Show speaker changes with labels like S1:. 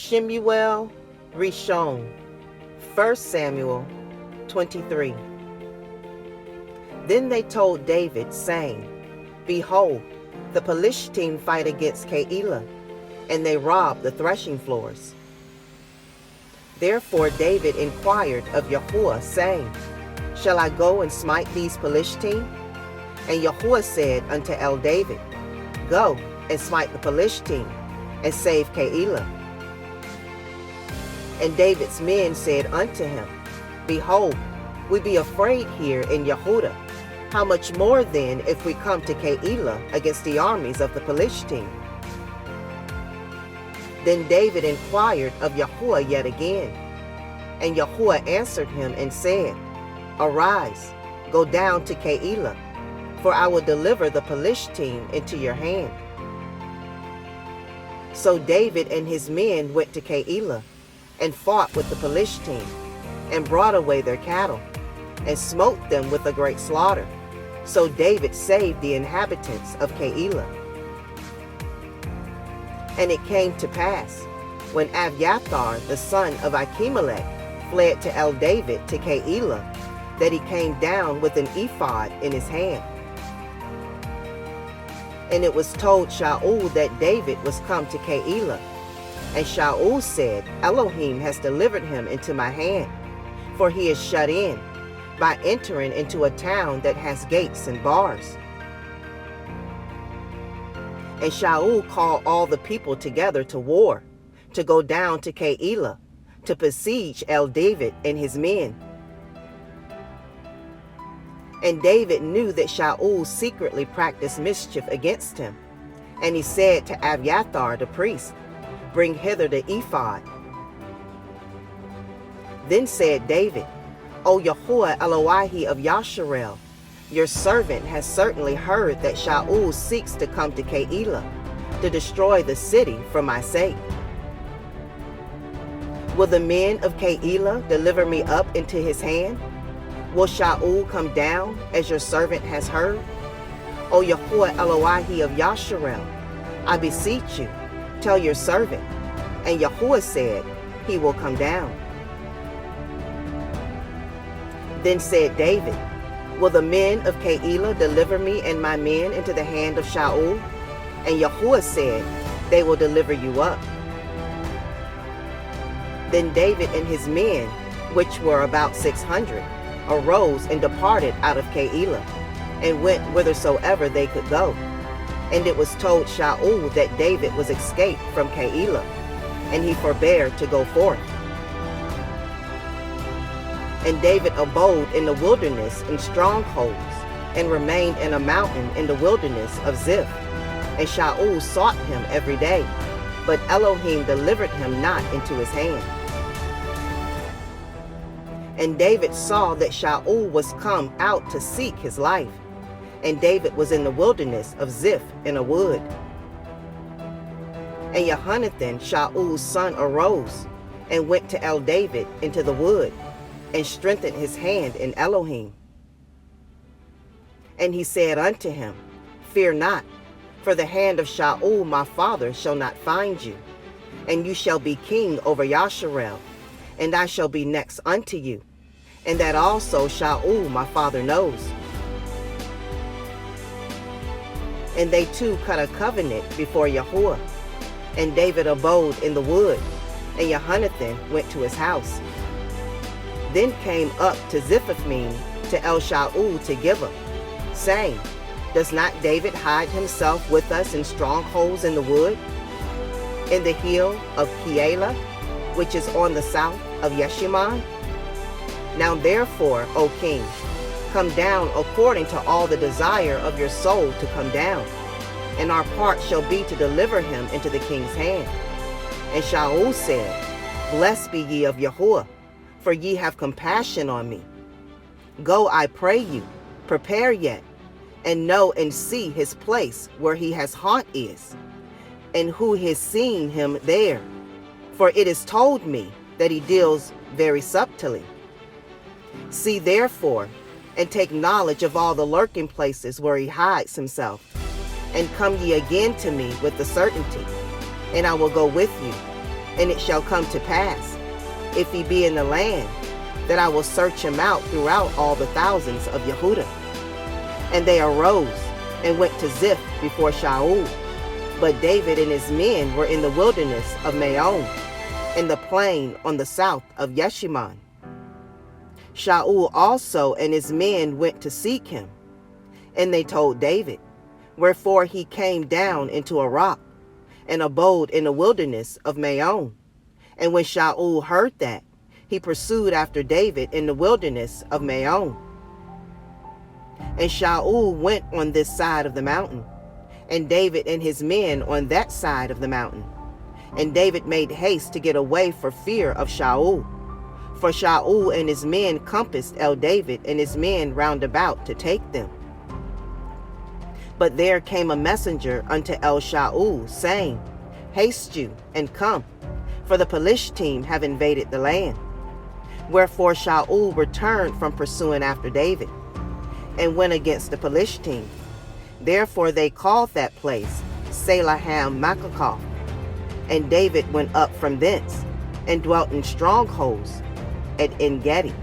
S1: Shemu'El, Ri'Shon, 1 Samuel 23. Then they told David, saying, Behold, the Philistines fight against Keilah, and they rob the threshing floors. Therefore David inquired of Yahuwah, saying, Shall I go and smite these Philistines? And Yahuwah said unto David, Go and smite the Philistines, and save Keilah. And David's men said unto him, Behold, we be afraid here in Yehudah. How much more then if we come to Keilah against the armies of the Philistines? Then David inquired of Yahuwah yet again. And Yahuwah answered him and said, Arise, go down to Keilah, for I will deliver the Philistines into your hand. So David and his men went to Keilah, and fought with the Philistines, and brought away their cattle, and smote them with a great slaughter. So David saved the inhabitants of Keilah. And it came to pass, when Abiathar the son of Ahimelech fled to David to Keilah, that he came down with an ephod in his hand. And it was told Shaul that David was come to Keilah. And Shaul said, Elohim has delivered him into my hand, for he is shut in, by entering into a town that has gates and bars. And Shaul called all the people together to war, to go down to Keilah, to besiege David and his men. And David knew that Shaul secretly practiced mischief against him. And he said to Abiathar the priest, Bring hither the ephod. Then said David, O Yahuwah Elohi of Yasharel, your servant has certainly heard that Shaul seeks to come to Keilah, to destroy the city for my sake. Will the men of Keilah deliver me up into his hand? Will Shaul come down, as your servant has heard? O Yahuwah Elohi of Yasharel, I beseech you, tell your servant. And Yahuwah said, He will come down. Then said David, Will the men of Keilah deliver me and my men into the hand of Shaul? And Yahuwah said, They will deliver you up. Then David and his men, which were about 600, arose and departed out of Keilah, and went whithersoever they could go. And it was told Shaul that David was escaped from Keilah, and he forbore to go forth. And David abode in the wilderness in strongholds, and remained in a mountain in the wilderness of Ziph. And Shaul sought him every day, but Elohim delivered him not into his hand. And David saw that Shaul was come out to seek his life, and David was in the wilderness of Ziph in a wood. And Jehonathan, Shaul's son, arose, and went to David into the wood, and strengthened his hand in Elohim. And he said unto him, Fear not, for the hand of Shaul my father shall not find you, and you shall be king over Yasharel, and I shall be next unto you, and that also Shaul my father knows. And they two cut a covenant before Yahuwah, and David abode in the wood, and Jehonathan went to his house. Then came up to Ziphaphim to Shaul to Gibeah, saying, Does not David hide himself with us in strongholds in the wood, in the hill of Keilah, which is on the south of Yeshimon? Now therefore, O king, come down according to all the desire of your soul to come down, and our part shall be to deliver him into the king's hand. And Shaul said, Blessed be ye of Yahuwah, for ye have compassion on me. Go, I pray you, prepare yet, and know and see his place where he has haunt is, and who has seen him there. For it is told me that he deals very subtly. See therefore, and take knowledge of all the lurking places where he hides himself, and come ye again to me with the certainty, and I will go with you, And it shall come to pass, if he be in the land, that I will search him out throughout all the thousands of Yehudah. And they arose and went to Ziph before Shaul. But David and his men were in the wilderness of Maon, in the plain on the south of Yeshimon. Shaul also and his men went to seek him. And they told David, wherefore he came down into a rock, and abode in the wilderness of Maon. And when Shaul heard that, he pursued after David in the wilderness of Maon. And Shaul went on this side of the mountain, and David and his men on that side of the mountain. And David made haste to get away for fear of Shaul. For Shaul and his men compassed David and his men round about to take them. But there came a messenger unto Shaul, saying, Haste you, and come, for the Philistines have invaded the land. Wherefore Shaul returned from pursuing after David, and went against the Philistines. Therefore they called that place Salaham Machakoth. And David went up from thence, and dwelt in strongholds at En Gedi.